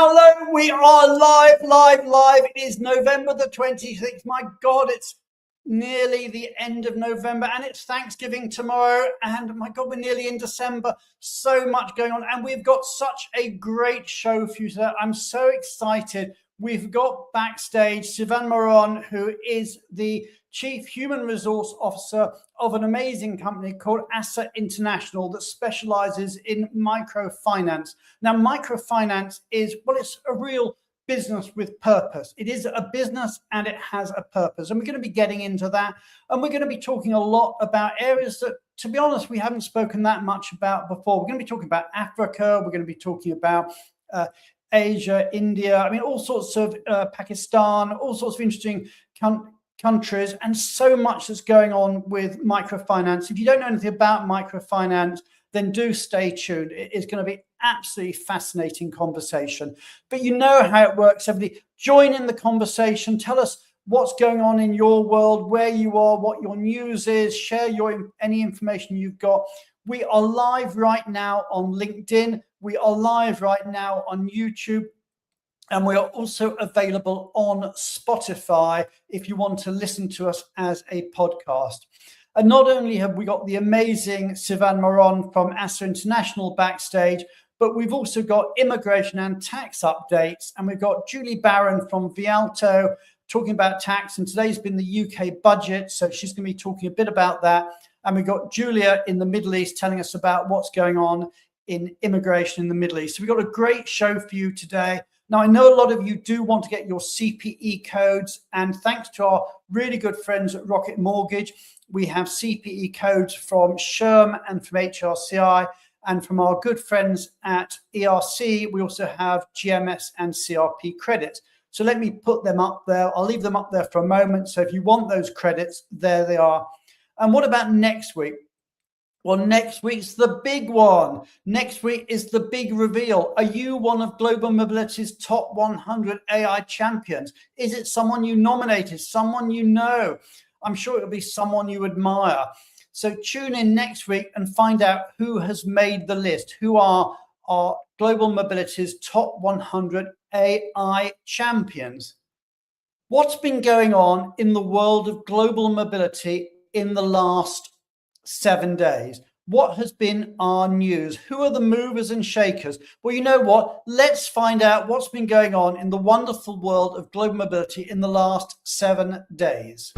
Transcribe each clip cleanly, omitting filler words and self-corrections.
Hello, we are live. It is November the 26th. My God, it's nearly the end of November and it's Thanksgiving tomorrow. And my God, we're nearly in December. So much going on. And we've got such a great show for you today. I'm so excited. We've got backstage Sivan Maron, who is the Chief Human Resource Officer of an amazing company called ASA International that specializes in microfinance. Now, microfinance is, well, it's a real business with purpose. It is a business and it has a purpose. And we're going to be getting into that. And we're going to be talking a lot about areas that, to be honest, we haven't spoken that much about before. We're going to be talking about Africa. We're going to be talking about Asia, India, I mean, all sorts of Pakistan, all sorts of interesting countries, and so much that's going on with microfinance. If you don't know anything about microfinance, then do stay tuned. It is going to be absolutely fascinating conversation. But you know how it works. Everybody join in the conversation. Tell us what's going on in your world, where you are, what your news is. Share any information you've got. We are live right now on LinkedIn. We are live right now on YouTube. And we are also available on Spotify if you want to listen to us as a podcast. And not only have we got the amazing Sivan Maron from ASA International backstage, but we've also got immigration and tax updates. And we've got Julie Barron from Vialto talking about tax. And today's been the UK budget, so she's going to be talking a bit about that. And we've got Julia in the Middle East telling us about what's going on in immigration in the Middle East. So we've got a great show for you today. Now, I know a lot of you do want to get your CPE codes, and thanks to our really good friends at Rocket Mortgage, we have CPE codes from SHRM and from HRCI, and from our good friends at ERC, we also have GMS and CRP credits. So let me put them up there. I'll leave them up there for a moment. So if you want those credits, there they are. And what about next week? Well, next week's the big one. Next week is the big reveal. Are you one of Global Mobility's top 100 AI champions? Is it someone you nominated, someone you know? I'm sure it'll be someone you admire. So tune in next week and find out who has made the list, who are our Global Mobility's top 100 AI champions. What's been going on in the world of global mobility in the last 7 days? What has been our news? Who are the movers and shakers? Well, you know what? Let's find out what's been going on in the wonderful world of global mobility in the last 7 days.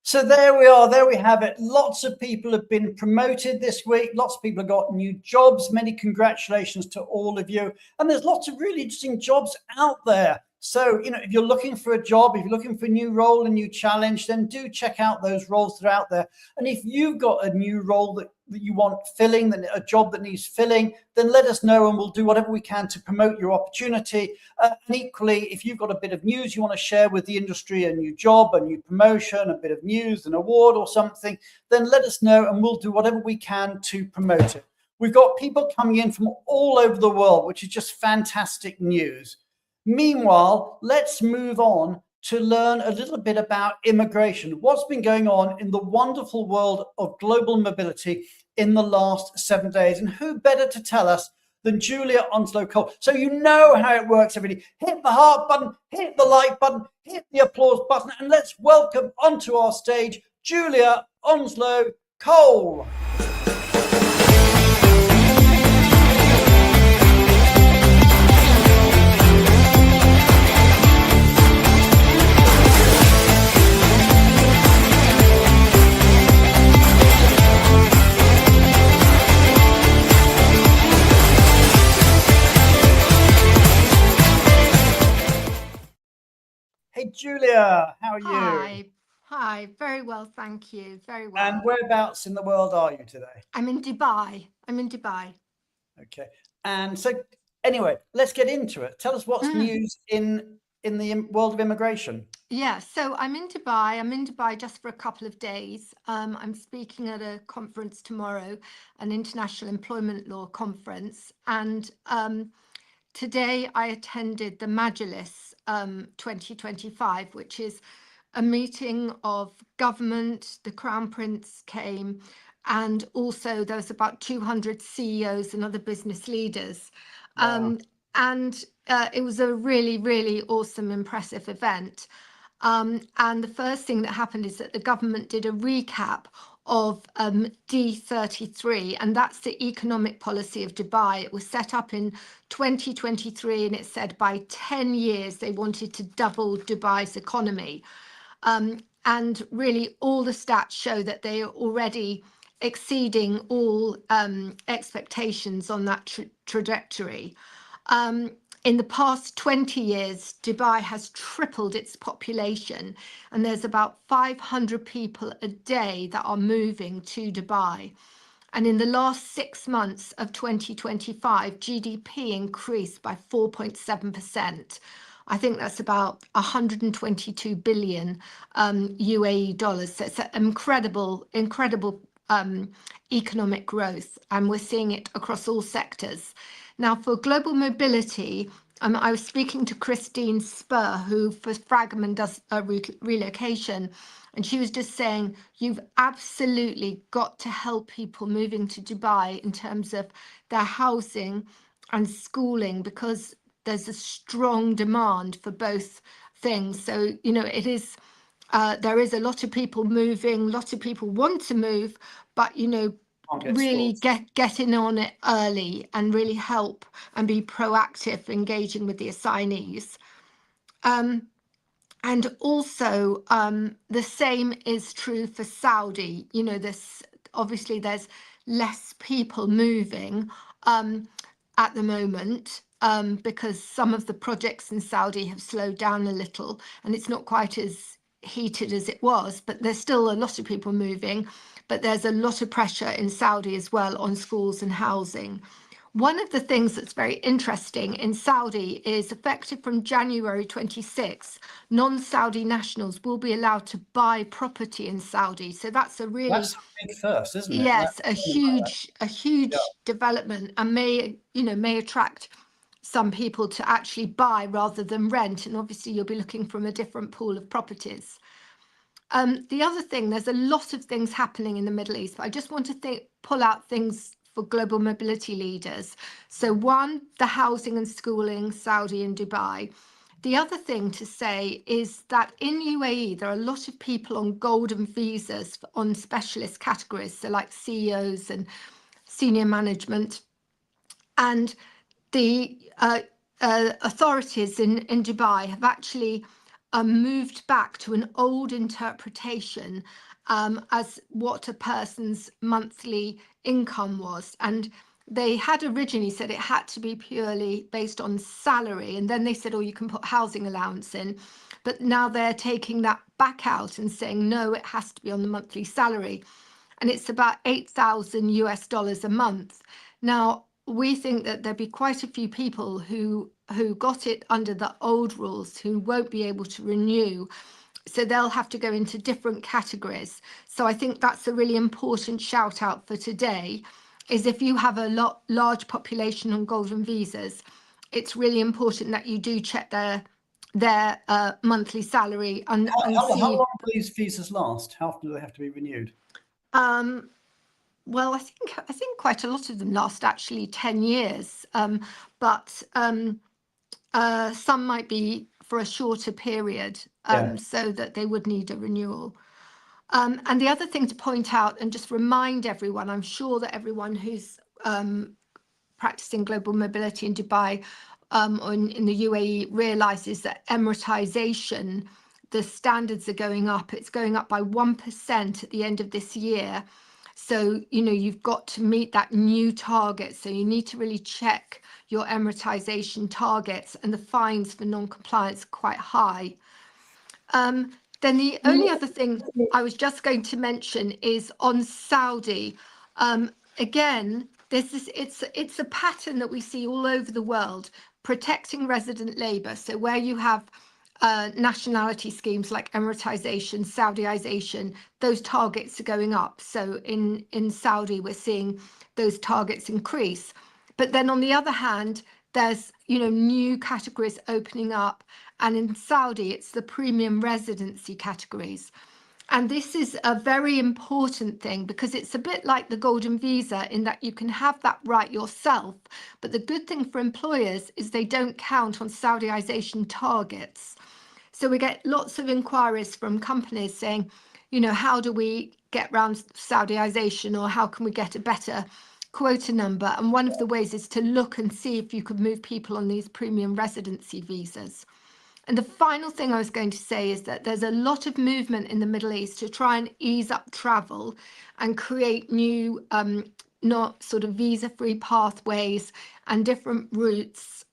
So there we are, there we have it. Lots of people have been promoted this week. Lots of people have got new jobs. Many congratulations to all of you. And there's lots of really interesting jobs out there. So, you know, if you're looking for a job, if you're looking for a new role, a new challenge, then do check out those roles that are out there. And if you've got a new role that you want filling, a job that needs filling, then let us know and we'll do whatever we can to promote your opportunity. And equally, if you've got a bit of news you want to share with the industry, a new job, a new promotion, a bit of news, an award or something, then let us know and we'll do whatever we can to promote it. We've got people coming in from all over the world, which is just fantastic news. Meanwhile, let's move on to learn a little bit about immigration. What's been going on in the wonderful world of global mobility in the last 7 days? And who better to tell us than Julia Onslow-Cole? So you know how it works, everybody. Hit the heart button, hit the like button, hit the applause button, and let's welcome onto our stage Julia Onslow-Cole. Julia. How are you? Hi, very well, thank you, very And well. whereabouts in the world are you today? I'm in Dubai. Okay. And so, anyway, let's get into it. Tell us what's news in the world of immigration. Yeah, so I'm in Dubai. I'm in Dubai just for a couple of days. I'm speaking at a conference tomorrow, an international employment law conference, and today I attended the Majlis 2025, which is a meeting of government. The Crown Prince came, and also there was about 200 CEOs and other business leaders. Wow. And it was a really, really awesome, impressive event. And the first thing that happened is that the government did a recap of D33, and that's the economic policy of Dubai. It was set up in 2023, and it said by 10 years they wanted to double Dubai's economy. And really, all the stats show that they are already exceeding all expectations on that trajectory. In the past 20 years, Dubai has tripled its population, and there's about 500 people a day that are moving to Dubai. And in the last 6 months of 2025, GDP increased by 4.7%. I think that's about 122 billion UAE dollars. So it's an incredible economic growth, and we're seeing it across all sectors. Now, for global mobility, I was speaking to Christine Spur, who for Fragment does relocation, and she was just saying, you've absolutely got to help people moving to Dubai in terms of their housing and schooling, because there's a strong demand for both things. So, it is, there is a lot of people moving, a lot of people want to move, but, Can't get really schools. getting on it early and really help and be proactive, engaging with the assignees. And also, the same is true for Saudi. This obviously there's less people moving at the moment, because some of the projects in Saudi have slowed down a little, and it's not quite as heated as it was, but there's still a lot of people moving. But there's a lot of pressure in Saudi as well on schools and housing. One of the things that's very interesting in Saudi is, effective from January 26, non-Saudi nationals will be allowed to buy property in Saudi. So that's a really, That's a big first, isn't it? yes, a Yeah. huge development, and may attract some people to actually buy rather than rent. And obviously you'll be looking from a different pool of properties. The other thing, there's a lot of things happening in the Middle East, but I just want to pull out things for global mobility leaders. So one, the housing and schooling, Saudi and Dubai. The other thing to say is that in UAE, there are a lot of people on golden visas on specialist categories, so like CEOs and senior management. And the authorities in Dubai have actually moved back to an old interpretation as what a person's monthly income was. And they had originally said it had to be purely based on salary. And then they said, oh, you can put housing allowance in. But now they're taking that back out and saying, no, it has to be on the monthly salary. And it's about 8,000 US dollars a month. Now, we think that there'll be quite a few people who got it under the old rules who won't be able to renew. So they'll have to go into different categories. So I think that's a really important shout out for today, is if you have a large population on golden visas, it's really important that you do check their monthly salary and How see. long do these visas last? How often do they have to be renewed? Well, I think quite a lot of them last actually 10 years, but some might be for a shorter period, Yeah. so that they would need a renewal. And the other thing to point out and just remind everyone, I'm sure that everyone who's practicing global mobility in Dubai or in the UAE realizes that Emiratization, the standards are going up. It's going up by 1% at the end of this year. So, you've got to meet that new target. So you need to really check your Emiratization targets, and the fines for non-compliance are quite high. Then the only other thing I was just going to mention is on Saudi. Again, it's a pattern that we see all over the world, protecting resident labour. So where you have nationality schemes like Emiratization, Saudiization, those targets are going up. So in Saudi, we're seeing those targets increase. But then on the other hand, there's new categories opening up, and in Saudi it's the premium residency categories. And this is a very important thing because it's a bit like the golden visa in that you can have that right yourself, but the good thing for employers is they don't count on Saudiization targets. So we get lots of inquiries from companies saying, how do we get around Saudiization, or how can we get a better quota number? And one of the ways is to look and see if you could move people on these premium residency visas. And the final thing I was going to say is that there's a lot of movement in the Middle East to try and ease up travel and create new not sort of visa-free pathways and different routes.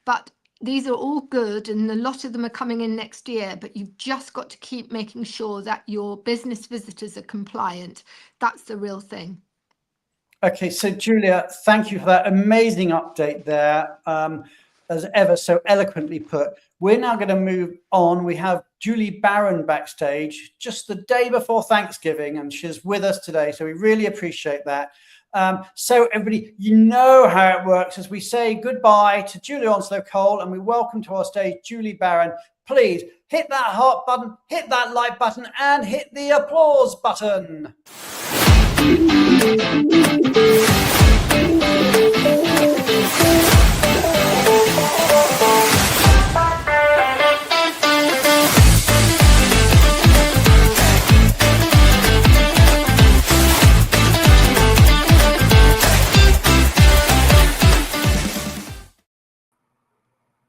But these are all good, and a lot of them are coming in next year, but you've just got to keep making sure that your business visitors are compliant. That's the real thing. Okay, so Julia, thank you for that amazing update there. As ever, so eloquently put. We're now going to move on. We have Julie Barron backstage just the day before Thanksgiving, and she's with us today, so we really appreciate that. So everybody, you know how it works. As we say goodbye to Julie Onslow-Cole and we welcome to our stage Julie Barron, please hit that heart button, hit that like button, and hit the applause button.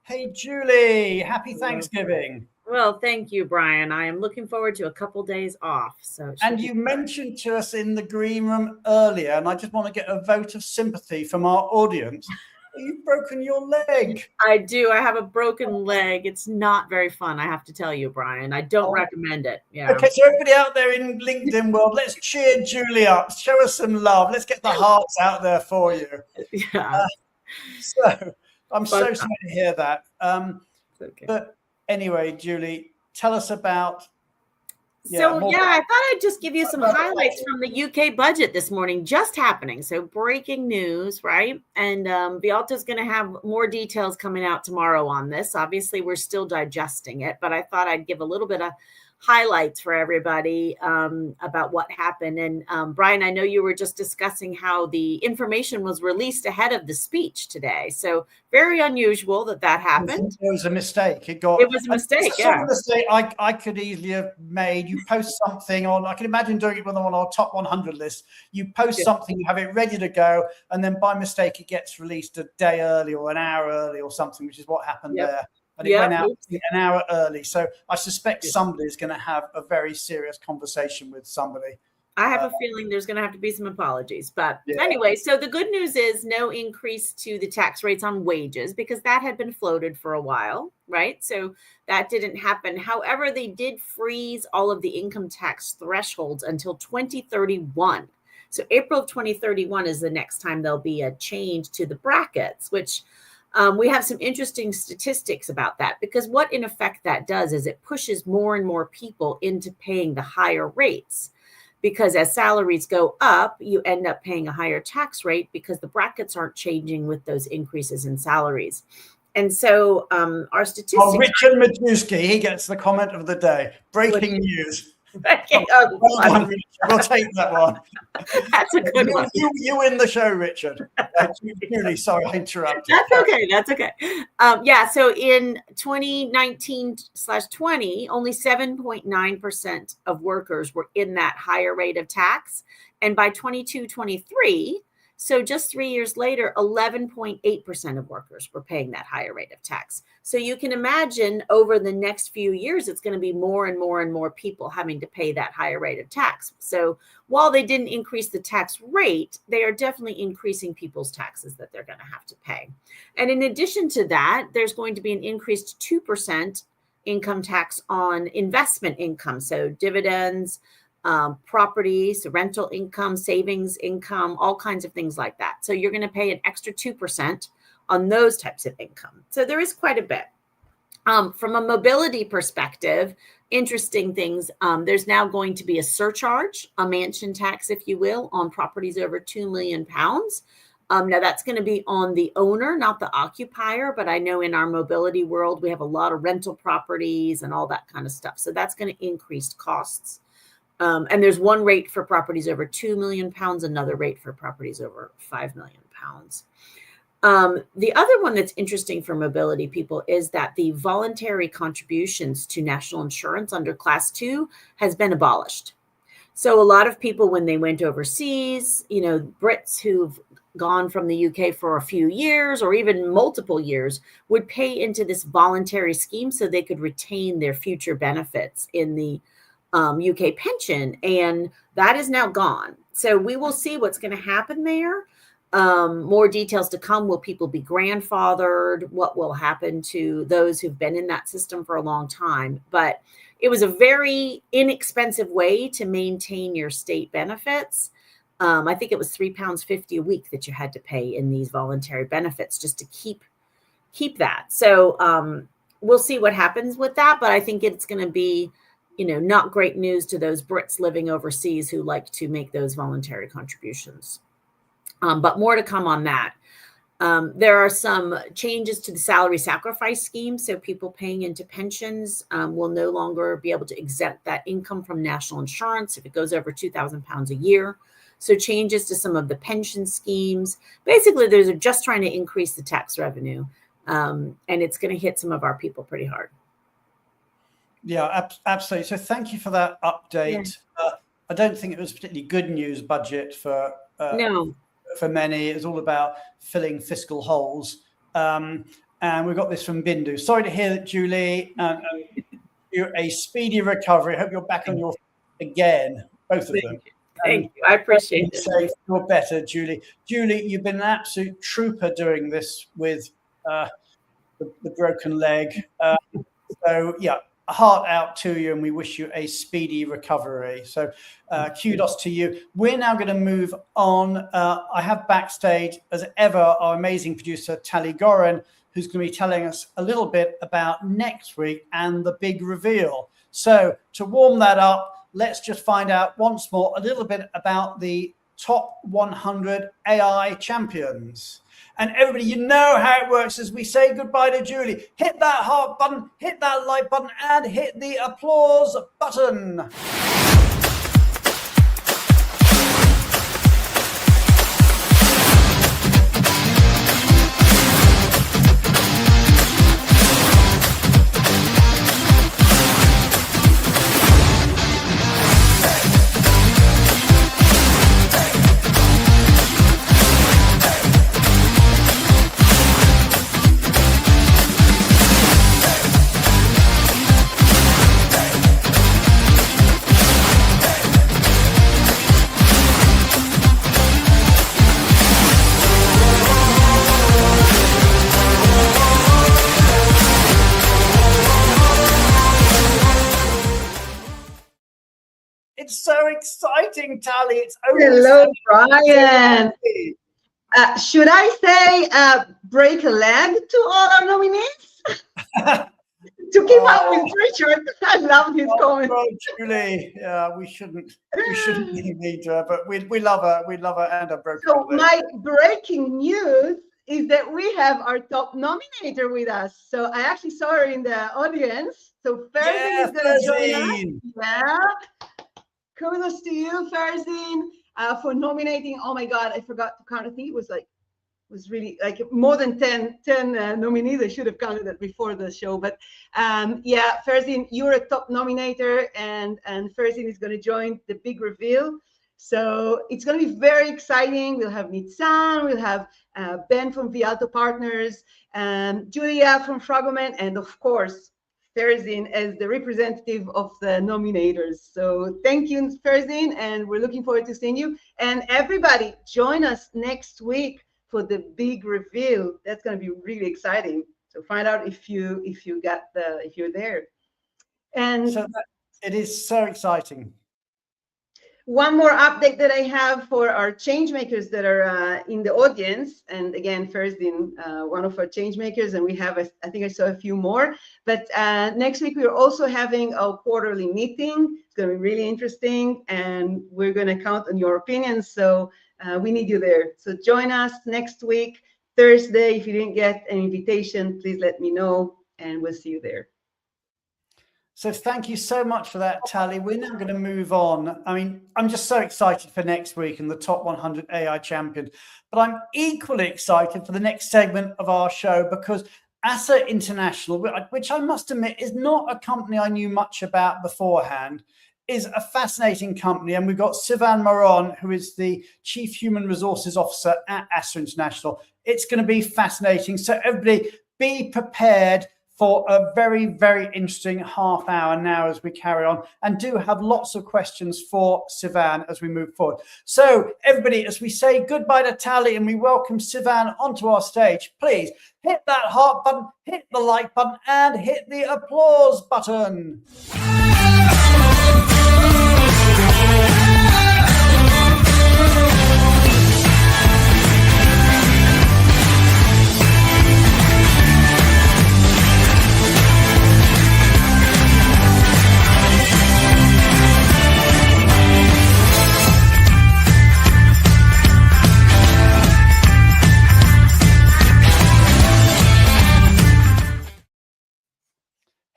Hey, Julie, happy Thanksgiving. Well, thank you, Brian. I am looking forward to a couple days off. And you mentioned to us in the green room earlier, and I just want to get a vote of sympathy from our audience. You've broken your leg. I do. I have a broken leg. It's not very fun, I have to tell you, Brian. I don't recommend it. Yeah. Okay, so everybody out there in LinkedIn world, let's cheer Julie up. Show us some love. Let's get the hearts out there for you. Yeah. So I'm so sorry to hear that. Okay. But anyway, Julie, tell us about. I thought I'd just give you some highlights from the UK budget this morning, just happening. So breaking news, right? And Vialta's going to have more details coming out tomorrow on this. Obviously, we're still digesting it, but I thought I'd give a little bit of highlights for everybody about what happened. And Brian, I know you were just discussing how the information was released ahead of the speech today. So very unusual that happened. It was a mistake. It was a mistake. Yeah. Mistake I could easily have made. You post something on, I can imagine doing it with them on our top 100 list. You post something, you have it ready to go, and then by mistake it gets released a day early or an hour early or something, which is what happened there. And it went out an hour early. So I suspect somebody is going to have a very serious conversation with somebody. I have a feeling there's going to have to be some apologies. But anyway, so the good news is no increase to the tax rates on wages, because that had been floated for a while, right? So that didn't happen. However, they did freeze all of the income tax thresholds until 2031. So April of 2031 is the next time there'll be a change to the brackets, which we have some interesting statistics about that, because what in effect that does is it pushes more and more people into paying the higher rates, because as salaries go up, you end up paying a higher tax rate because the brackets aren't changing with those increases in salaries. And so our statistics. Oh, Richard Majewski, he gets the comment of the day. Breaking news. We'll take that one. That's a good one. You win the show, Richard. Really sorry I interrupted. That's okay. So in 2019/20, only 7.9% of workers were in that higher rate of tax. And by 22-23, so just 3 years later, 11.8% of workers were paying that higher rate of tax. So you can imagine over the next few years, it's going to be more and more and more people having to pay that higher rate of tax. So while they didn't increase the tax rate, they are definitely increasing people's taxes that they're going to have to pay. And in addition to that, there's going to be an increased 2% income tax on investment income, so dividends, properties, rental income, savings income, all kinds of things like that. So you're going to pay an extra 2% on those types of income. So there is quite a bit. From a mobility perspective, interesting things. There's now going to be a surcharge, a mansion tax, if you will, on properties over £2 million. Now that's going to be on the owner, not the occupier, but I know in our mobility world, we have a lot of rental properties and all that kind of stuff. So that's going to increase costs. And there's one rate for properties over £2 million, another rate for properties over £5 million. The other one that's interesting for mobility people is that the voluntary contributions to national insurance under Class 2 has been abolished. So a lot of people, when they went overseas, Brits who've gone from the UK for a few years or even multiple years would pay into this voluntary scheme so they could retain their future benefits in the UK pension. And that is now gone. So we will see what's going to happen there. More details to come. Will people be grandfathered? What will happen to those who've been in that system for a long time? But it was a very inexpensive way to maintain your state benefits. I think it was £3.50 a week that you had to pay in these voluntary benefits just to keep that. So we'll see what happens with that. But I think it's going to be, not great news to those Brits living overseas who like to make those voluntary contributions. But more to come on that. There are some changes to the salary sacrifice scheme. So people paying into pensions will no longer be able to exempt that income from national insurance if it goes over £2,000 a year. So changes to some of the pension schemes. Basically, they're just trying to increase the tax revenue. And it's going to hit some of our people pretty hard. Yeah, absolutely. So thank you for that update. Yeah. I don't think it was particularly good news budget for no. For many. It was all about filling fiscal holes. And we got this from Bindu. Sorry to hear that, Julie. You're a speedy recovery. I hope you're back on your feet again, both of them. Thank you. I appreciate it. Safe, you're better, Julie. Julie, you've been an absolute trooper doing this with the broken leg. So, yeah, a heart out to you, and we wish you a speedy recovery. So kudos to you. We're now going to move on. I have backstage, as ever, our amazing producer, Tali Gorin, who's going to be telling us a little bit about next week and the big reveal. So to warm that up, let's just find out once more a little bit about the top 100 AI champions. And everybody, you know how it works as we say goodbye to Julie. Hit that heart button, hit that like button, and hit the applause button. It's so exciting, Tali. It's hello, Brian. Should I say break a leg to all our nominees? To keep up with Richard. I love his comment. God, Julie, we shouldn't need her, but we love her. We love her and her broken So leg. my breaking news is that we have our top nominator with us. So I actually saw her in the audience. So Farzin is going to join us. Yeah. Kudos to you, Farzin, for nominating. Oh my God, I forgot to count. I think it was really like more than 10 nominees. I should have counted it before the show. But yeah, Farzin, you're a top nominator, and Farzin is going to join the big reveal. So it's going to be very exciting. We'll have Nitzan, we'll have Ben from Vialto Partners, Julia from Fragoment, and of course, Farzin as the representative of the nominators. So thank you, Farzin, and we're looking forward to seeing you. And everybody, join us next week for the big reveal. That's going to be really exciting. So find out if you're there. And so it is so exciting. One more update that I have for our change makers that are in the audience, and again, first in one of our change makers, and we have, I think I saw a few more, but next week we're also having a quarterly meeting. It's going to be really interesting, and we're going to count on your opinions, so we need you there. So join us next week, Thursday. If you didn't get an invitation, please let me know, and we'll see you there. So thank you so much for that, Tali. We're now going to move on. I mean, I'm just so excited for next week and the top 100 AI champions, but I'm equally excited for the next segment of our show because ASA International, which I must admit is not a company I knew much about beforehand, is a fascinating company. And we've got Sivan Maron, who is the Chief Human Resources Officer at ASA International. It's going to be fascinating. So everybody be prepared for a very, very interesting half hour now as we carry on, and do have lots of questions for Sivan as we move forward. So everybody, as we say goodbye to Tali and we welcome Sivan onto our stage, please hit that heart button, hit the like button, and hit the applause button.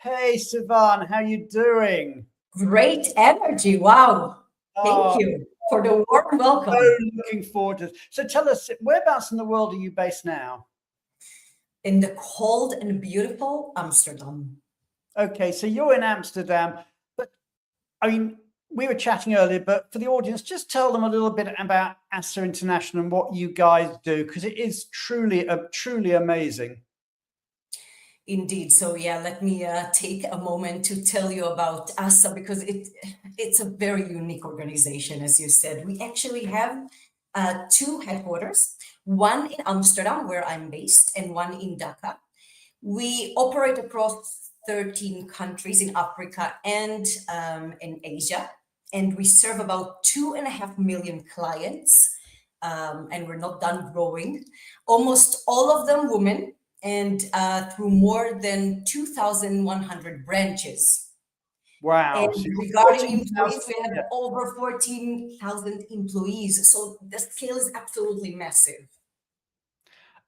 Hey, Sivan, how you doing? Great energy. Wow. Thank you for the warm welcome. So looking forward to it. So tell us, whereabouts in the world are you based now? In the cold and beautiful Amsterdam. Okay, so you're in Amsterdam, but I mean, we were chatting earlier, but for the audience, just tell them a little bit about ASA International and what you guys do, because it is truly amazing. Indeed. So yeah, let me take a moment to tell you about ASA, because it's a very unique organization, as you said. We actually have two headquarters, one in Amsterdam, where I'm based, and one in Dhaka. We operate across 13 countries in Africa and in Asia, and we serve about 2.5 million clients, and we're not done growing. Almost all of them women, and through more than 2,100 branches. Wow. And So regarding employees, we have over 14,000 employees. So the scale is absolutely massive.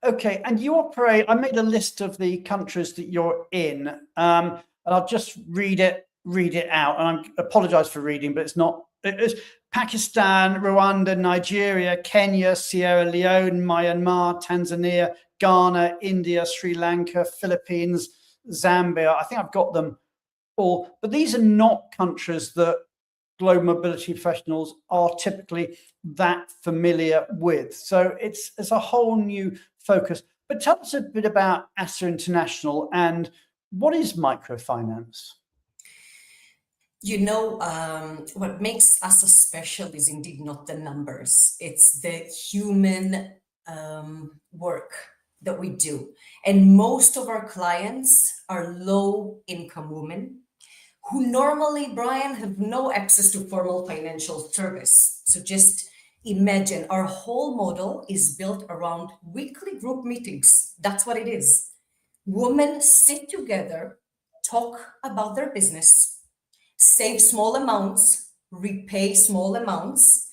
Okay, and you operate, I made a list of the countries that you're in, and I'll just read it out. And I apologize for reading, but it's Pakistan, Rwanda, Nigeria, Kenya, Sierra Leone, Myanmar, Tanzania, Ghana, India, Sri Lanka, Philippines, Zambia. I think I've got them all, but these are not countries that global mobility professionals are typically that familiar with. So it's a whole new focus. But tell us a bit about ASA International and what is microfinance? You know, what makes us special is indeed not the numbers. It's the human work that we do. And most of our clients are low-income women who normally, Brian, have no access to formal financial service. So just imagine our whole model is built around weekly group meetings. That's what it is. Women sit together, talk about their business, save small amounts, repay small amounts,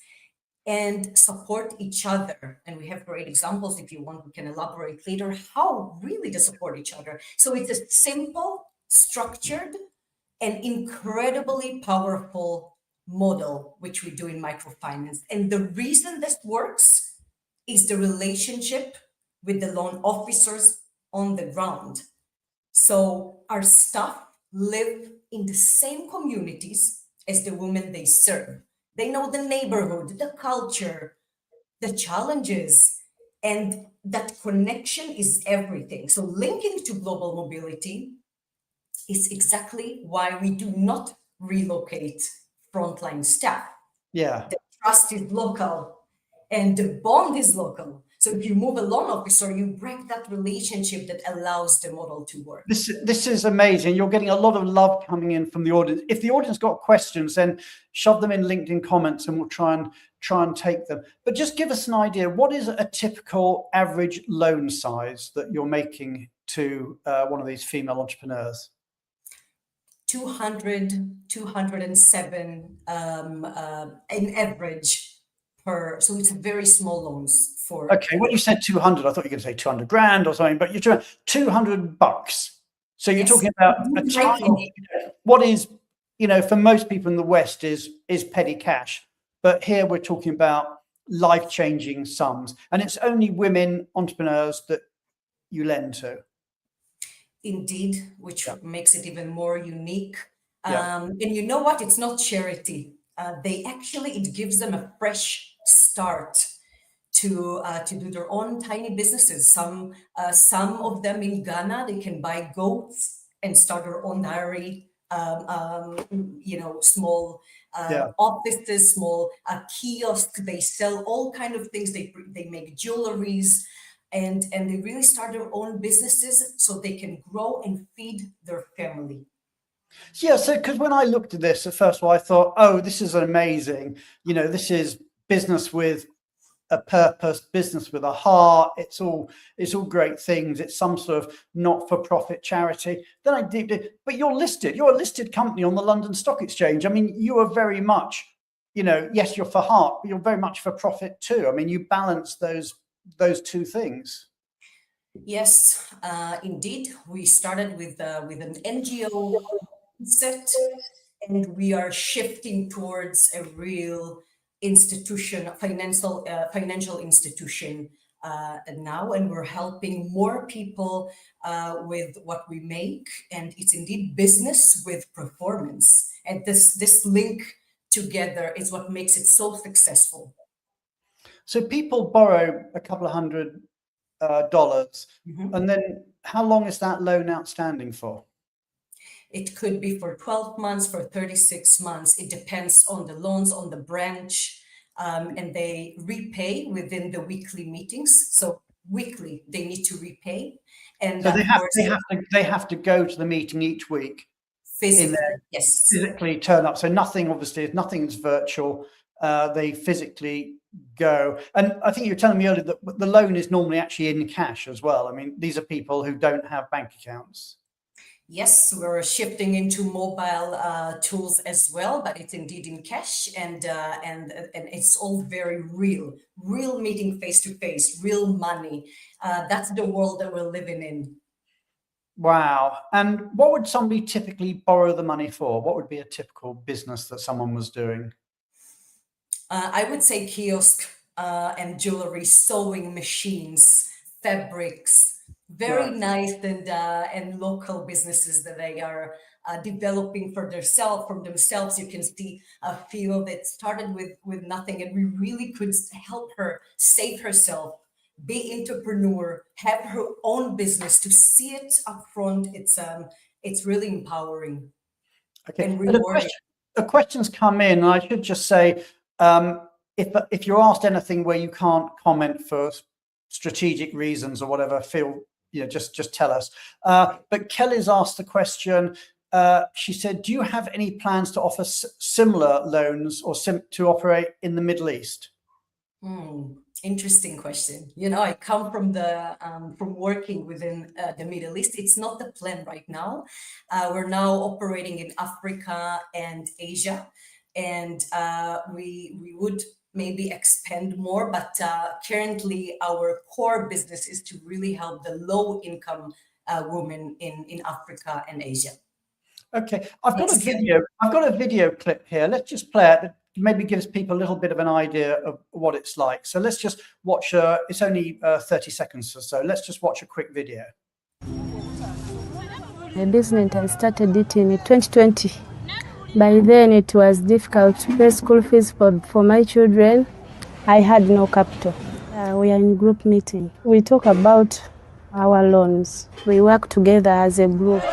and support each other. And we have great examples. If you want, we can elaborate later how really to support each other. So it's a simple, structured, and incredibly powerful model, which we do in microfinance. And the reason this works is the relationship with the loan officers on the ground. So our staff live in the same communities as the women they serve. They know the neighborhood, the culture, the challenges, and that connection is everything. So linking to global mobility is exactly why we do not relocate frontline staff. Yeah. The trust is local and the bond is local. So So if you move a loan officer, you break that relationship that allows the model to work. This is amazing. You're getting a lot of love coming in from the audience. If the audience got questions, then shove them in LinkedIn comments and we'll try and take them. But just give us an idea. What is a typical average loan size that you're making to one of these female entrepreneurs? 207 in average per. So it's very small loans for. Okay, when you said 200, I thought you were going to say 200 grand or something, but you're talking $200. So you're talking about a tiny, what is, for most people in the West is petty cash. But here we're talking about life-changing sums. And it's only women entrepreneurs that you lend to. Indeed, which makes it even more unique. And you know what? It's not charity. It gives them a fresh start to do their own tiny businesses. Some of them in Ghana, they can buy goats and start their own dairy, small offices, small kiosks. They sell all kind of things. They make jewelries. And they really start their own businesses so they can grow and feed their family. Yeah, so because when I looked at this, first of all, I thought, oh, this is amazing. This is business with a purpose, business with a heart. It's all great things. It's some sort of not-for-profit charity. Then I did, but you're listed. You're a listed company on the London Stock Exchange. I mean, you are very much, yes, you're for heart, but you're very much for profit too. I mean, you balance those two things. Yes, indeed. We started with an NGO set, and we are shifting towards a real institution, financial institution now, and we're helping more people with what we make, and it's indeed business with performance, and this link together is what makes it so successful. So people borrow a couple of $100, and then how long is that loan outstanding for? It could be for 12 months, for 36 months. It depends on the loans, on the branch, and they repay within the weekly meetings. So weekly, they need to repay. And so they have to go to the meeting each week. Physically, yes. Physically turn up. So nothing's virtual. They physically go. And I think you were telling me earlier that the loan is normally actually in cash as well. I mean, these are people who don't have bank accounts. Yes, we're shifting into mobile tools as well, but it's indeed in cash, and it's all very real meeting face to face, real money. That's the world that we're living in. Wow. And what would somebody typically borrow the money for? What would be a typical business that someone was doing? I would say kiosk and jewelry, sewing machines, fabrics. Very nice and local businesses that they are developing for themselves. You can see a few that started with nothing, and we really could help her save herself, be entrepreneur, have her own business, to see it up front. It's really empowering. Okay. And rewarding. The questions come in, and I should just say, if you're asked anything where you can't comment for strategic reasons or whatever, just tell us. But Kelly's asked the question. She said, do you have any plans to offer similar loans or to operate in the Middle East? Interesting question. I come from from working within the Middle East. It's not the plan right now. We're now operating in Africa and Asia, and we would maybe expand more, but currently our core business is to really help the low-income women in Africa and Asia. Okay, I've got a video clip here. Let's just play it. That maybe gives people a little bit of an idea of what it's like. So let's just watch. It's only 30 seconds or so. Let's just watch a quick video. The business, I started it in 2020. By then, it was difficult to pay school fees for my children. I had no capital. We are in group meeting. We talk about our loans. We work together as a group.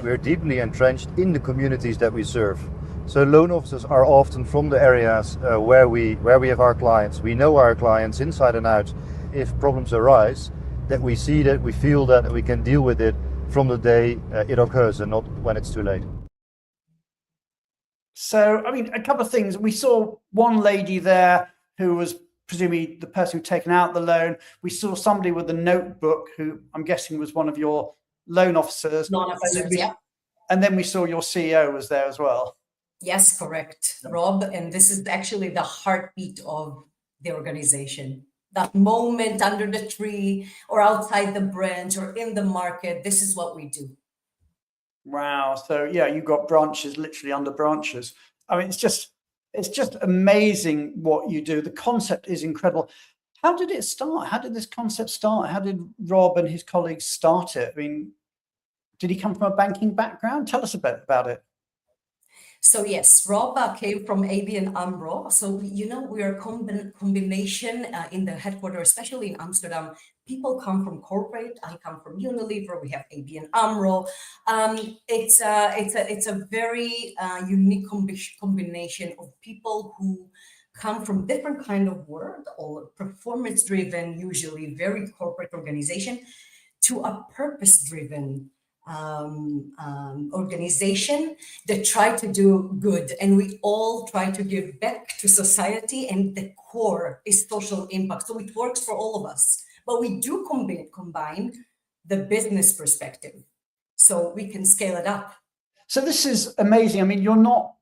We're deeply entrenched in the communities that we serve. So loan officers are often from the areas where we have our clients. We know our clients inside and out. If problems arise, that we see that, we feel that we can deal with it from the day it occurs and not when it's too late. So, I mean, a couple of things. We saw one lady there who was presumably the person who'd taken out the loan. We saw somebody with a notebook who I'm guessing was one of your loan officers. Loan officers, yeah. And then we saw your CEO was there as well. Yes, correct, Rob. And this is actually the heartbeat of the organization. That moment under the tree or outside the branch or in the market, this is what we do. Wow. So yeah, you've got branches literally under branches. I mean, it's just amazing what you do. The concept is incredible. How did it start? How did this concept start? How did Rob and his colleagues start it? I mean, did he come from a banking background? Tell us a bit about it. So yes, Rob came from ABN AMRO. So, you know, we are a combination in the headquarters, especially in Amsterdam. People come from corporate. I come from Unilever. We have ABN AMRO. It's a very unique combination of people who come from different kind of world, or performance-driven, usually very corporate organization, to a purpose-driven organization that try to do good, and we all try to give back to society, and the core is social impact. So it works for all of us, but we do combine the business perspective so we can scale it up. So this is amazing. I mean, you're not,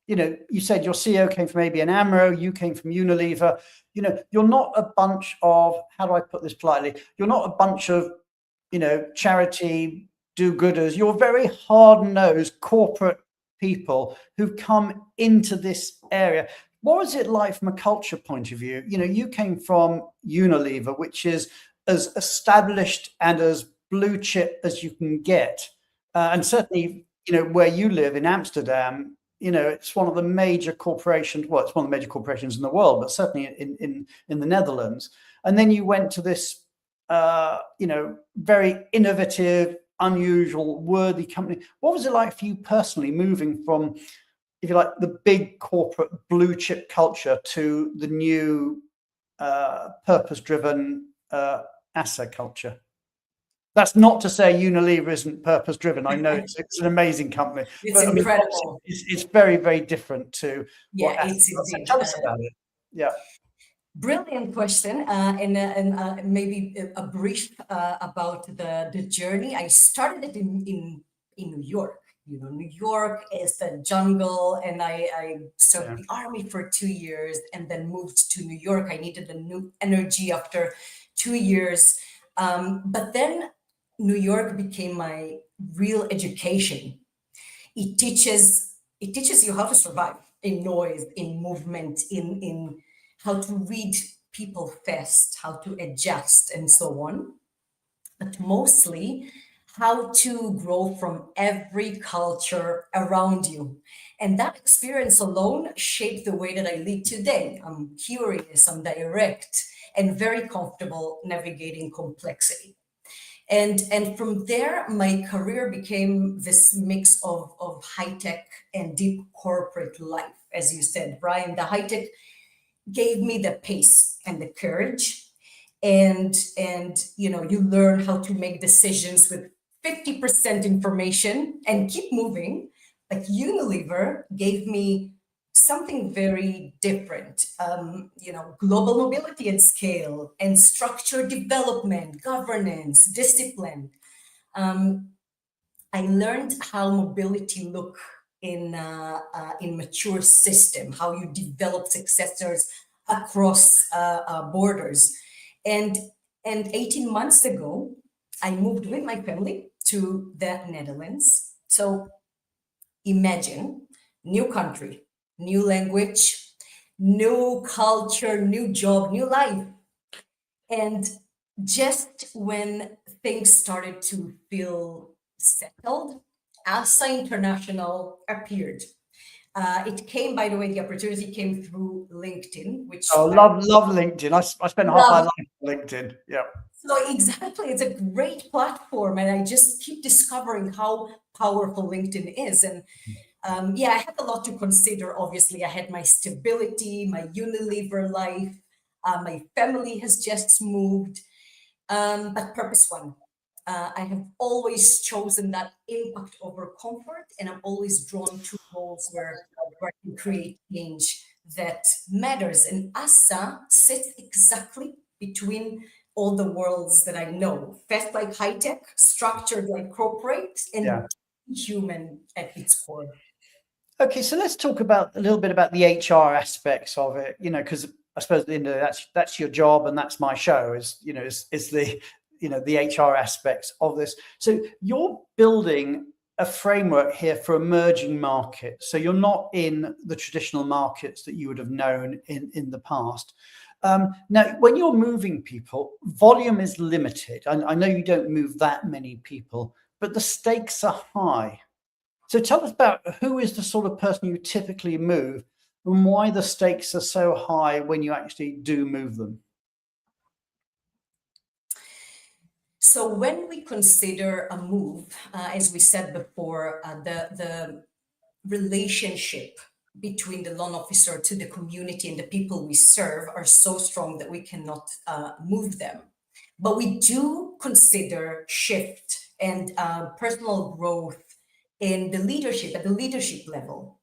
you know, you said your CEO came from ABN AMRO, you came from Unilever. You know, you're not a bunch of, how do I put this politely? You're not a bunch of, you know, charity do-gooders. You're very hard-nosed corporate people who've come into this area. What was it like from a culture point of view? You know, you came from Unilever, which is as established and as blue chip as you can get. And certainly, you know, where you live in Amsterdam, you know, it's one of the major corporations. Well, it's one of the major corporations in the world, but certainly in the Netherlands. And then you went to this, you know, very innovative, unusual, worthy company. What was it like for you personally, moving from, if you like, the big corporate blue chip culture to the new purpose-driven ASA culture? That's not to say Unilever isn't purpose-driven. I know it's an amazing company. It's incredible. I mean, it's very, very different to what ASA is. Tell us about it. Yeah. Brilliant question, and maybe a brief about the journey. I started it in New York. You know, New York is the jungle, and I served the army for 2 years and then moved to New York. I needed a new energy after 2 years, but then New York became my real education. It teaches you how to survive in noise, in movement, in how to read people fast, how to adjust, and so on. But mostly how to grow from every culture around you. And that experience alone shaped the way that I lead today. I'm curious, I'm direct, and very comfortable navigating complexity. And from there, my career became this mix of high-tech and deep corporate life. As you said, Brian, the high-tech gave me the pace and the courage, and you know, you learn how to make decisions with 50% information and keep moving. But Unilever gave me something very different, you know, global mobility and scale, and structured development, governance, discipline. I learned how mobility look in mature system, how you develop successors across borders. And 18 months ago, I moved with my family to the Netherlands. So imagine, new country, new language, new culture, new job, new life. And just when things started to feel settled, ASA International appeared. It came, by the way, the opportunity came through LinkedIn, which love LinkedIn. I spent half my life on LinkedIn. Yeah. So exactly, it's a great platform, and I just keep discovering how powerful LinkedIn is. And Yeah, I had a lot to consider. Obviously, I had my stability, my Unilever life, my family has just moved, but purpose won. I have always chosen that impact over comfort, and I'm always drawn to roles where I can create change that matters. And ASA sits exactly between all the worlds that I know. Fast like high tech, structured like corporate, and human at its core. Okay, so let's talk about a little bit about the HR aspects of it. Because I suppose at the end of that's your job, and that's my show. Is the the HR aspects of this. So you're building a framework here for emerging markets. So you're not in the traditional markets that you would have known in the past. Now, when you're moving people, volume is limited. I know you don't move that many people, but the stakes are high. So tell us about who is the sort of person you typically move and why the stakes are so high when you actually do move them. So when we consider a move, as we said before, the relationship between the loan officer to the community and the people we serve are so strong that we cannot move them. But we do consider shift and personal growth in the leadership, at the leadership level.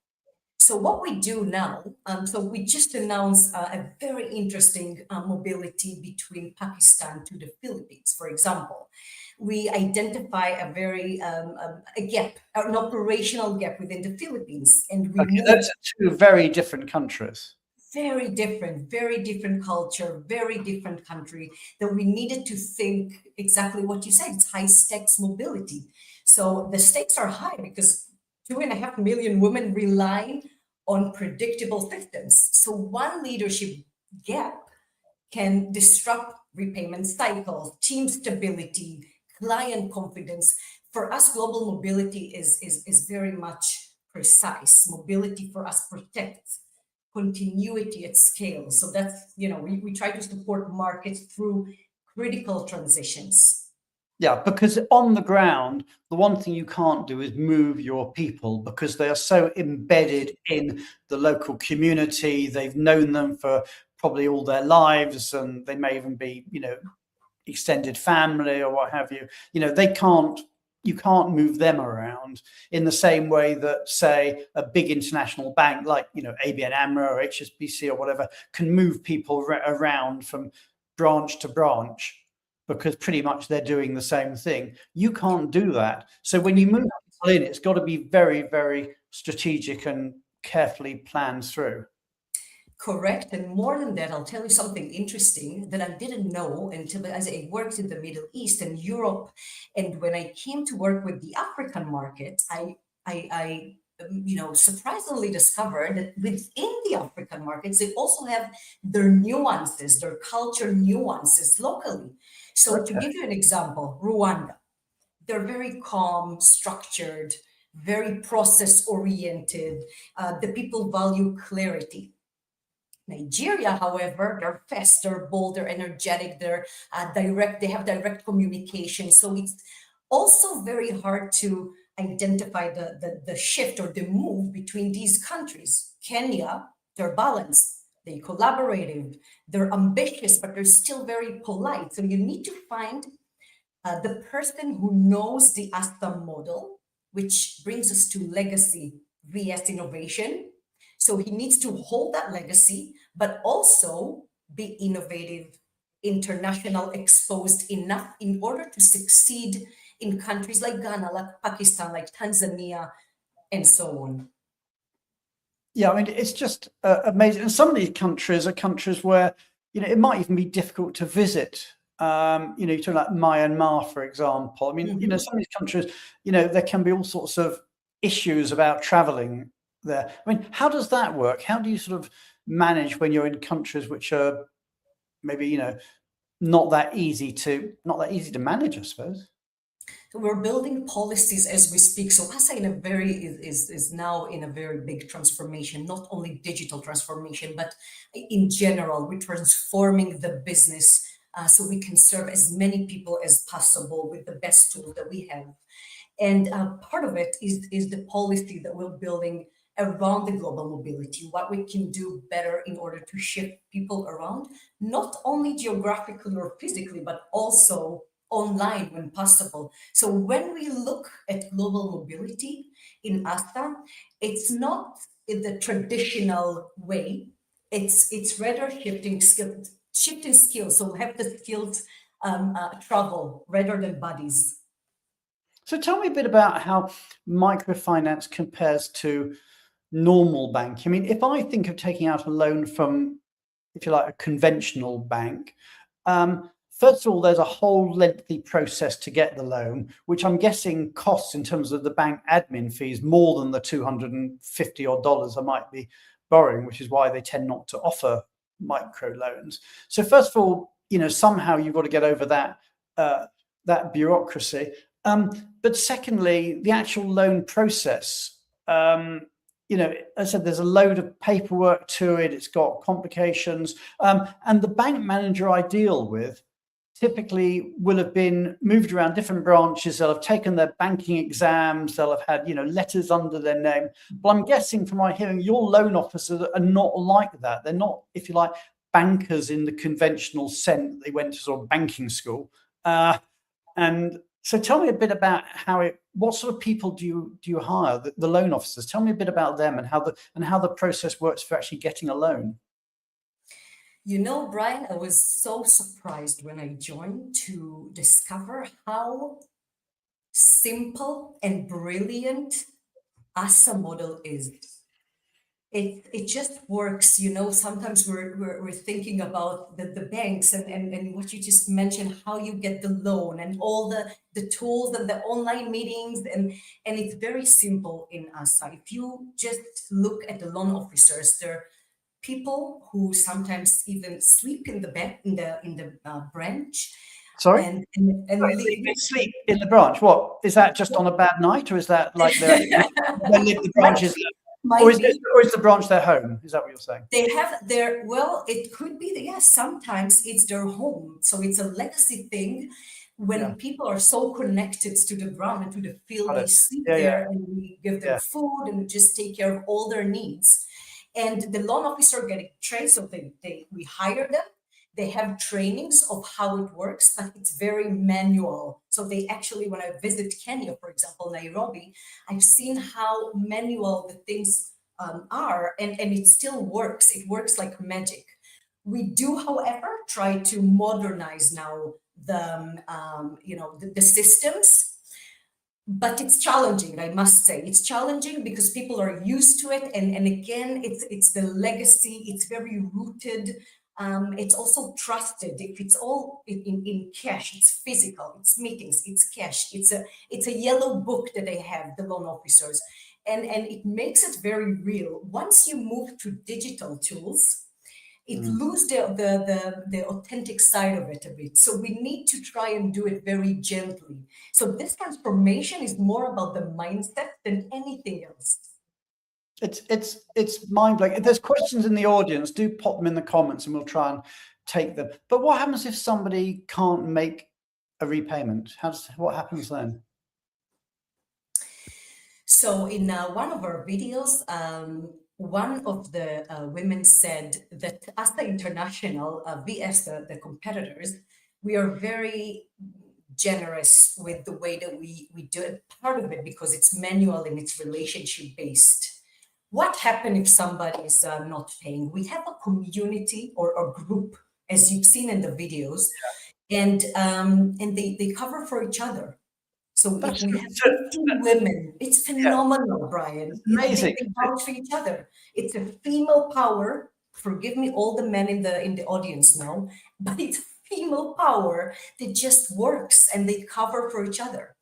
So what we do now, so we just announced a very interesting mobility between Pakistan to the Philippines, for example. We identify a very a gap, an operational gap within the Philippines, and we those are two very different countries. Very different culture, very different country, that we needed to think exactly what you said. It's high stakes mobility. So the stakes are high because 2.5 million women rely on predictable systems. So one leadership gap can disrupt repayment cycles, team stability, client confidence. For us, global mobility is very much precise. Mobility for us protects continuity at scale. So that's, we try to support markets through critical transitions. Yeah, because on the ground, the one thing you can't do is move your people because they are so embedded in the local community. They've known them for probably all their lives, and they may even be, extended family or what have you. You can't move them around in the same way that, say, a big international bank like, ABN AMRO or HSBC or whatever can move people around from branch to branch, because pretty much they're doing the same thing. You can't do that. So when you move people in, it's got to be very, very strategic and carefully planned through. Correct. And more than that, I'll tell you something interesting that I didn't know until as I worked in the Middle East and Europe. And when I came to work with the African market, I surprisingly discovered that within the African markets, they also have their nuances, their culture nuances locally. So to give you an example, Rwanda, they're very calm, structured, very process oriented. The people value clarity. Nigeria, however, they're faster, bolder, energetic, they're direct, they have direct communication. So it's also very hard to identify the shift or the move between these countries. Kenya, they're balanced, they're collaborative, they're ambitious, but they're still very polite. So you need to find the person who knows the ASA model, which brings us to legacy vs innovation. So he needs to hold that legacy, but also be innovative, international, exposed enough in order to succeed in countries like Ghana, like Pakistan, like Tanzania, and so on. Yeah, I mean, it's just amazing. And some of these countries are countries where, it might even be difficult to visit. You're talking about Myanmar, for example. I mean, some of these countries, there can be all sorts of issues about traveling there. I mean, how does that work? How do you sort of manage when you're in countries which are maybe, not that easy to manage, I suppose? So we're building policies as we speak. So ASA is now in a very big transformation, not only digital transformation, but in general, we're transforming the business so we can serve as many people as possible with the best tools that we have. And part of it is the policy that we're building around the global mobility, what we can do better in order to shift people around, not only geographically or physically, but also online when possible. So when we look at global mobility in ASA, it's not in the traditional way. It's rather shifting skills. So we have the skills travel rather than bodies. So tell me a bit about how microfinance compares to normal bank. I mean, if I think of taking out a loan from, if you like, a conventional bank, first of all, there's a whole lengthy process to get the loan, which I'm guessing costs in terms of the bank admin fees more than the $250 odd I might be borrowing, which is why they tend not to offer micro loans. So first of all, somehow you've got to get over that bureaucracy. But secondly, the actual loan process, as I said, there's a load of paperwork to it. It's got complications. And the bank manager I deal with typically will have been moved around different branches. They'll have taken their banking exams. They'll have had, letters under their name. But I'm guessing from my hearing, your loan officers are not like that. They're not, if you like, bankers in the conventional sense. They went to sort of banking school. And so tell me a bit about what sort of people do you hire, the loan officers? Tell me a bit about them and how the process works for actually getting a loan. Brian, I was so surprised when I joined to discover how simple and brilliant ASA model is. It just works, sometimes we're thinking about the banks and what you just mentioned, how you get the loan and all the tools and the online meetings, and it's very simple in ASA. If you just look at the loan officers, they're people who sometimes even sleep in the bed in the branch. Sorry? And sleep in the branch. What is that? Just on a bad night, or is that like the branches? Or is the branch their home? Is that what you're saying? They have it could be, sometimes it's their home. So it's a legacy thing when people are so connected to the ground and to the field, they sleep there and we give them food and just take care of all their needs. And the loan officer getting trained, so we hire them. They have trainings of how it works, but it's very manual. So they actually, when I visit Kenya, for example, Nairobi, I've seen how manual the things are, and it still works. It works like magic. We do, however, try to modernize now the systems. But it's challenging, I must say. It's challenging because people are used to it. And again, it's the legacy. It's very rooted. It's also trusted. If it's all in cash, it's physical, it's meetings, it's cash. It's a yellow book that they have, the loan officers. And it makes it very real. Once you move to digital tools, it loses the authentic side of it a bit. So we need to try and do it very gently. So this transformation is more about the mindset than anything else. It's mind-blowing. If there's questions in the audience, do pop them in the comments and we'll try and take them. But what happens if somebody can't make a repayment? What happens then? So in one of our videos, one of the women said that ASA International, VS, the competitors, we are very generous with the way that we do it. Part of it because it's manual and it's relationship based. What happens if somebody is not paying? We have a community or a group, as you've seen in the videos, and they cover for each other. So if we have 50 women, it's phenomenal, Brian. It's amazing. They vouch for each other. It's a female power. Forgive me, all the men in the audience now, but it's female power that just works, and they cover for each other.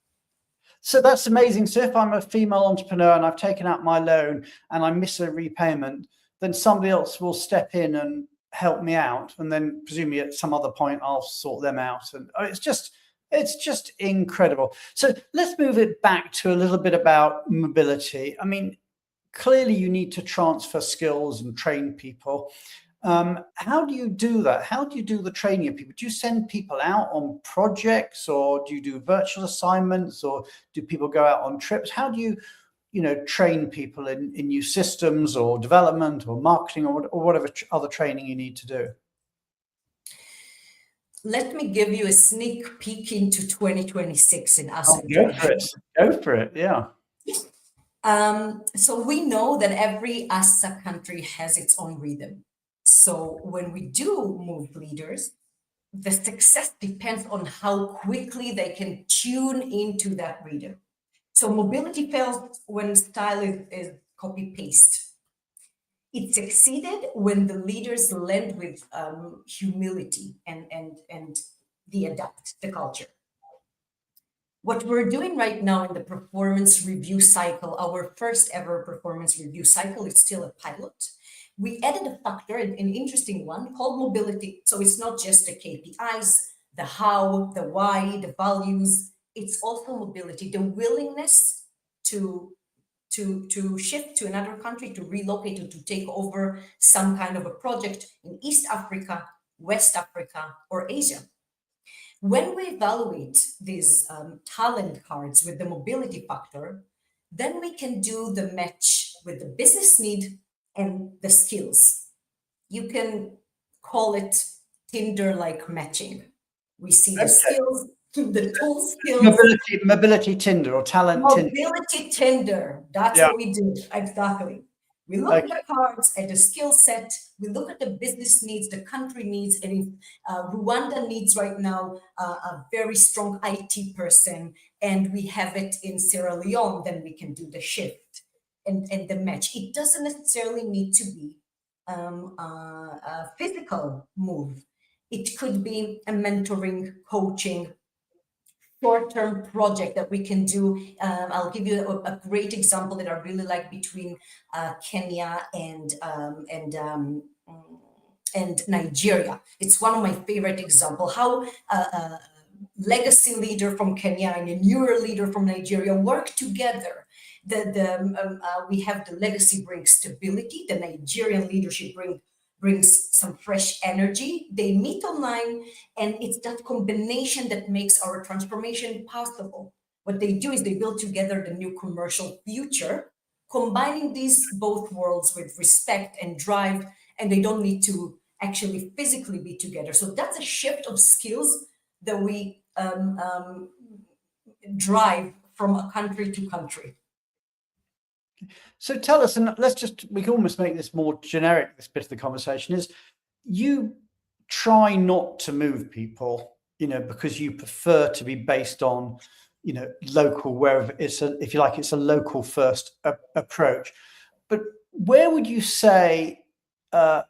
So that's amazing. So if I'm a female entrepreneur and I've taken out my loan and I miss a repayment, then somebody else will step in and help me out, and then presumably at some other point I'll sort them out. And it's just incredible. So let's move it back to a little bit about mobility. I mean, clearly you need to transfer skills and train people. How do you do that? How do you do the training of people? Do you send people out on projects, or do you do virtual assignments, or do people go out on trips? How do you, train people in new systems or development or marketing or whatever other training you need to do? Let me give you a sneak peek into 2026 in ASA. Go for it. Yeah. So we know that every ASA country has its own rhythm. So when we do move leaders, the success depends on how quickly they can tune into that rhythm. So mobility fails when style is copy-paste. It succeeded when the leaders led with humility and they adapt the culture. What we're doing right now in the performance review cycle, our first ever performance review cycle, is still a pilot. We added a factor, an interesting one, called mobility. So it's not just the KPIs, the how, the why, the values. It's also mobility, the willingness to shift to another country, to relocate, or to take over some kind of a project in East Africa, West Africa, or Asia. When we evaluate these talent cards with the mobility factor, then we can do the match with the business need and the skills. You can call it Tinder-like matching. We see the skills, the tool skills. Mobility Tinder or talent Tinder. Mobility Tinder. That's what we do. Exactly. We look at the cards, at the skill set. We look at the business needs, the country needs. And if Rwanda needs right now a very strong IT person, and we have it in Sierra Leone, then we can do the shift and the match. It doesn't necessarily need to be a physical move. It could be a mentoring, coaching, short-term project that we can do. I'll give you a great example that I really like between Kenya and Nigeria. It's one of my favorite examples. How a legacy leader from Kenya and a newer leader from Nigeria work together. We have the legacy bring stability. The Nigerian leadership brings some fresh energy. They meet online, and it's that combination that makes our transformation possible. What they do is they build together the new commercial future, combining these both worlds with respect and drive, and they don't need to actually physically be together. So that's a shift of skills that we drive from a country to country. So tell us, and we can almost make this more generic, this bit of the conversation, is you try not to move people, because you prefer to be based on, local, wherever it's if you like, it's a local first approach. But where would you say, I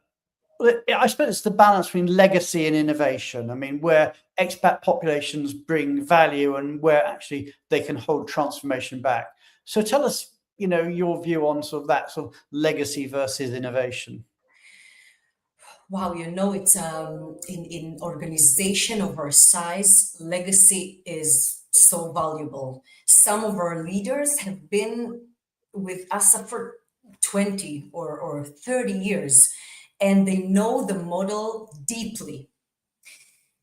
suppose it's the balance between legacy and innovation. I mean, where expat populations bring value and where actually they can hold transformation back. So tell us, your view on sort of that sort of legacy versus innovation. Wow, it's in organization of our size, legacy is so valuable. Some of our leaders have been with ASA for 20 or 30 years, and they know the model deeply.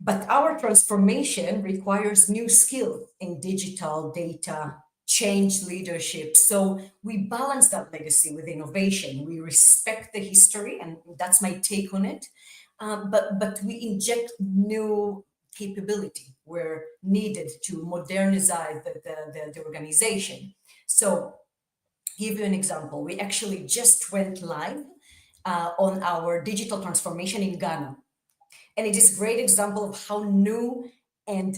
But our transformation requires new skills in digital, data, change, leadership. So we balance that legacy with innovation. We respect the history, and that's my take on it. But we inject new capability where needed to modernize the organization. So give you an example. We actually just went live on our digital transformation in Ghana. And it is a great example of how new and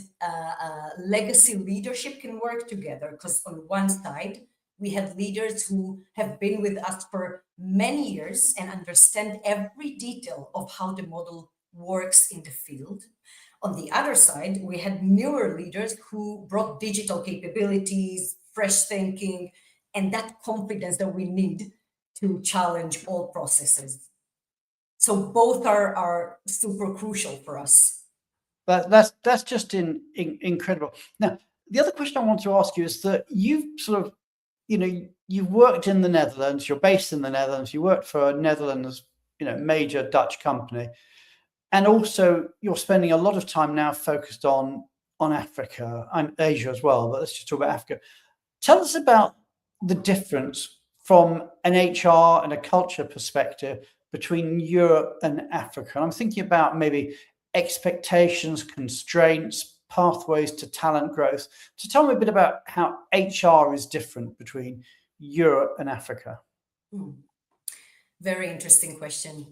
legacy leadership can work together. Because on one side, we have leaders who have been with us for many years and understand every detail of how the model works in the field. On the other side, we had newer leaders who brought digital capabilities, fresh thinking, and that confidence that we need to challenge all processes. So both are super crucial for us. That's just incredible. Now, the other question I want to ask you is that you've sort of, you've worked in the Netherlands, you're based in the Netherlands, you worked for Netherlands major Dutch company. And also, you're spending a lot of time now focused on Africa and Asia as well. But let's just talk about Africa. Tell us about the difference from an HR and a culture perspective between Europe and Africa. I'm thinking about maybe expectations, constraints, pathways to talent growth. So tell me a bit about how HR is different between Europe and Africa. Very interesting question.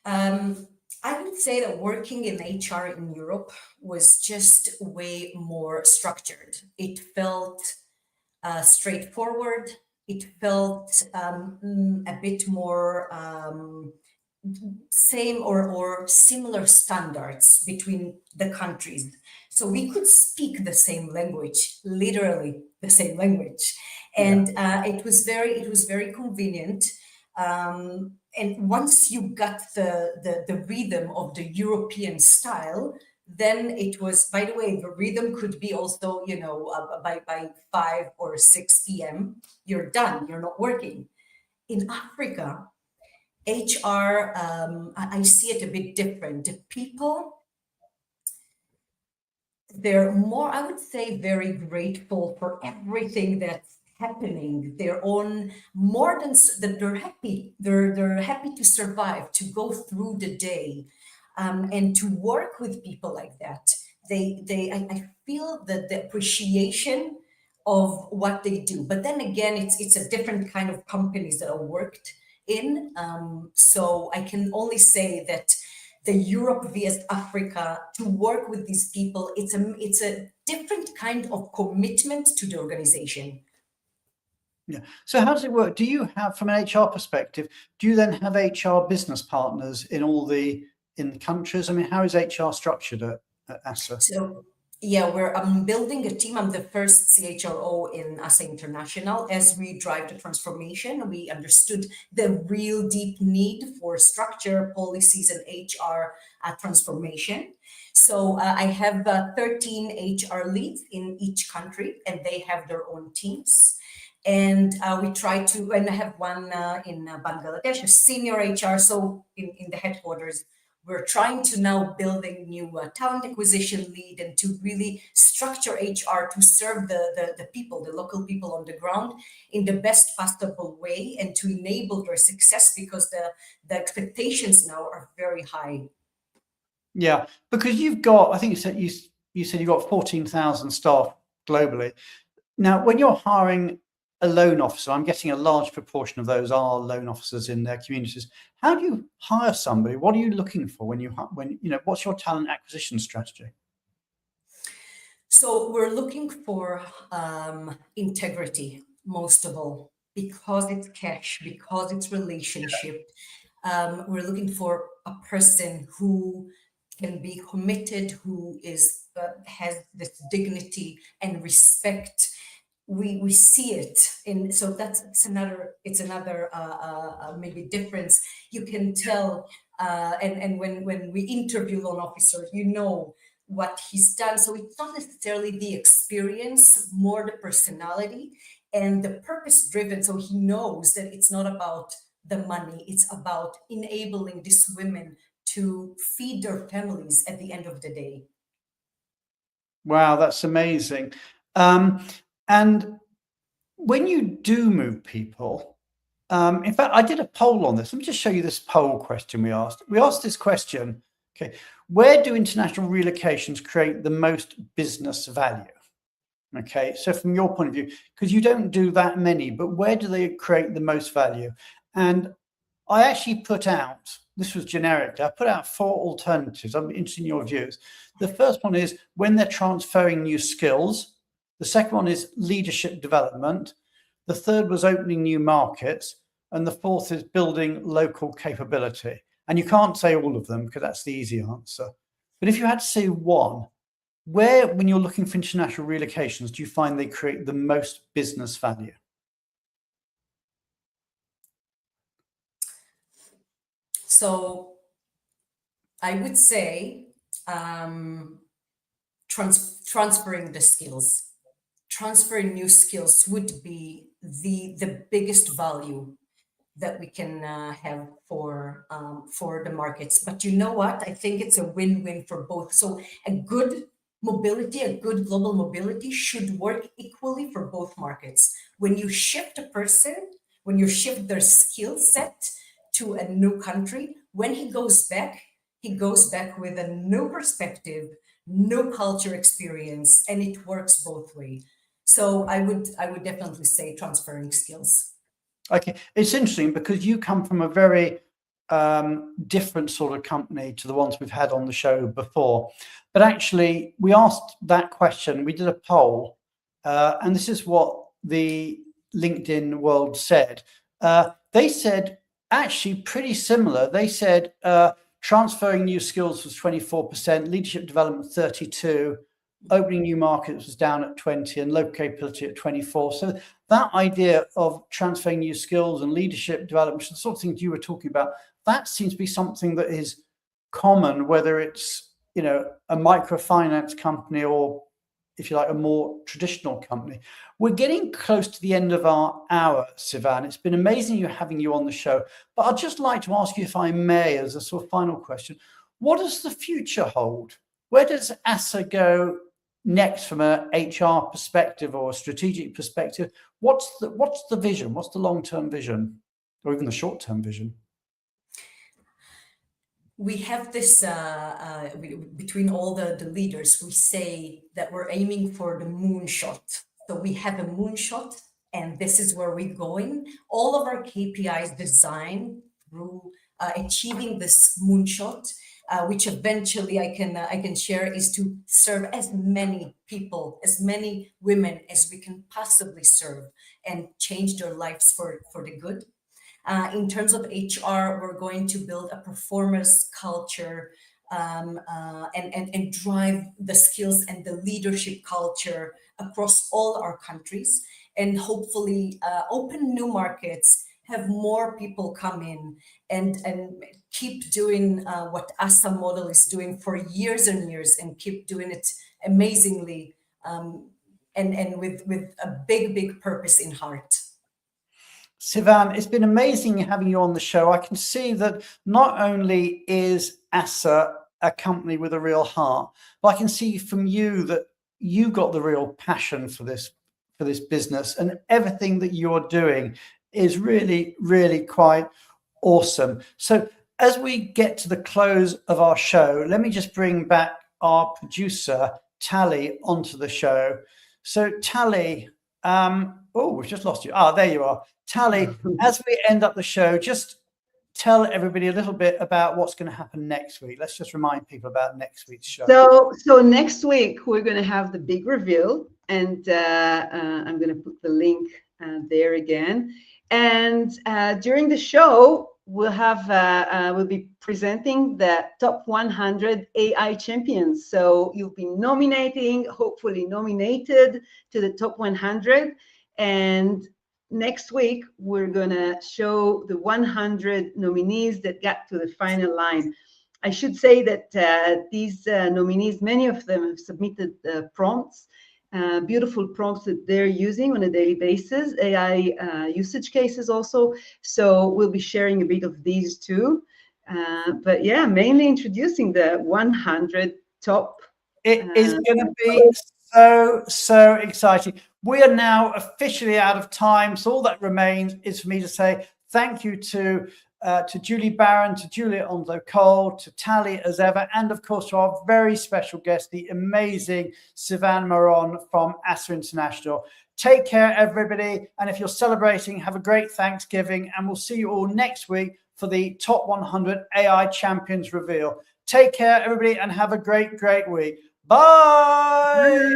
I would say that working in HR in Europe was just way more structured. It felt straightforward. It felt a bit more same or similar standards between the countries. So we could speak the same language, literally the same language. And it was very convenient. And once you got the rhythm of the European style, then it was, by the way, the rhythm could be also, by 5 or 6 p.m., you're done, you're not working. In Africa, HR, I see it a bit different. The people, they're more, I would say, very grateful for everything that's happening. They're on more than that. They're happy. They're happy to survive, to go through the day, and to work with people like that. I feel that the appreciation of what they do. But then again, it's a different kind of companies that I worked in. So I can only say that the Europe vs Africa, to work with these people, it's a different kind of commitment to the organization. Yeah. So how does it work? Do you have, from an HR perspective, do you then have HR business partners in in the countries? I mean, how is HR structured at ASA? So yeah, I'm building a team. I'm the first CHRO in ASA International. As we drive the transformation, we understood the real deep need for structure, policies, and HR transformation. So I have 13 HR leads in each country, and they have their own teams. And we try to, and I have one in Bangladesh, a senior HR. So in the headquarters, we're trying to now building new talent acquisition lead and to really structure HR to serve the people, the local people on the ground in the best possible way and to enable their success, because the expectations now are very high. Yeah, because you've got, I think you said you've got 14,000 staff globally. Now, when you're hiring a loan officer, I'm getting a large proportion of those are loan officers in their communities. How do you hire somebody? What are you looking for when what's your talent acquisition strategy? So we're looking for integrity, most of all, because it's cash, because it's relationship. We're looking for a person who can be committed, who is has this dignity and respect. We see it in, so it's another maybe difference. You can tell, and when we interview loan officers, what he's done. So it's not necessarily the experience, more the personality and the purpose driven. So he knows that it's not about the money, it's about enabling these women to feed their families at the end of the day. Wow, that's amazing. And when you do move people, in fact, I did a poll on this. Let me just show you this poll question we asked. We asked this question, okay, where do international relocations create the most business value? Okay, so from your point of view, because you don't do that many, but where do they create the most value? And I actually put out, this was generic, I put out 4 alternatives. I'm interested in your views. The first one is when they're transferring new skills. The second one is leadership development. The third was opening new markets. And the fourth is building local capability. And you can't say all of them because that's the easy answer. But if you had to say one, where, when you're looking for international relocations, do you find they create the most business value? So I would say transferring the skills. Transferring new skills would be the biggest value, that we can have for the markets. But you know what? I think it's a win-win for both. So a good mobility, a good global mobility should work equally for both markets. When you shift a person, when you shift their skill set to a new country, when he goes back with a new perspective, new culture experience, and it works both ways. So I would definitely say transferring skills. Okay, it's interesting because you come from a very different sort of company to the ones we've had on the show before. But actually, we asked that question, we did a poll, and this is what the LinkedIn world said. They said actually pretty similar. They said transferring new skills was 24%, leadership development 32%, opening new markets was down at 20%, and local capability at 24%. So that idea of transferring new skills and leadership development, the sort of things you were talking about, that seems to be something that is common, whether it's, you know, a microfinance company or, if you like, a more traditional company. We're getting close to the end of our hour, Sivan. It's been amazing having you on the show, but I'd just like to ask you, if I may, as a sort of final question, what does the future hold? Where does ASA go next from a HR perspective or a strategic perspective? What's the vision? What's the long-term vision, or even the short-term vision? We have this between all the leaders, we say that we're aiming for the moonshot. So we have a moonshot, and this is where we're going. All of our KPIs designed through achieving this moonshot, which eventually I can share, is to serve as many people, as many women as we can possibly serve, and change their lives for the good. In terms of HR, we're going to build a performance culture and drive the skills and the leadership culture across all our countries, and hopefully open new markets, have more people come in, and keep doing what ASA model is doing for years and years, and keep doing it amazingly, and with a big purpose in heart. Sivan, it's been amazing having you on the show. I can see that not only is ASA a company with a real heart, but I can see from you that you got the real passion for this business, and everything that you're doing is really, really quite awesome. So as we get to the close of our show, let me just bring back our producer, Tally, onto the show. So Tally, oh, we've just lost you. Ah, there you are. Tally, as we end up the show, just tell everybody a little bit about what's going to happen next week. Let's just remind people about next week's show. So next week, we're going to have the big reveal, and I'm going to put the link there again. And during the show, we'll be presenting the top 100 AI champions. So you'll be hopefully nominated to the top 100. And next week, we're going to show the 100 nominees that got to the final line. I should say that these nominees, many of them have submitted prompts, beautiful prompts that they're using on a daily basis, AI usage cases also. So we'll be sharing a bit of these too. But yeah, mainly introducing the 100 top. It is going to be so exciting. We are now officially out of time, so all that remains is for me to say thank you to Julie Barron, to Julia Onzo-Cole, to Tally as ever, and of course to our very special guest, the amazing Sivan Maron from ASA International. Take care, everybody, and if you're celebrating, have a great Thanksgiving, and we'll see you all next week for the top 100 AI champions reveal. Take care, everybody, and have a great week. Bye.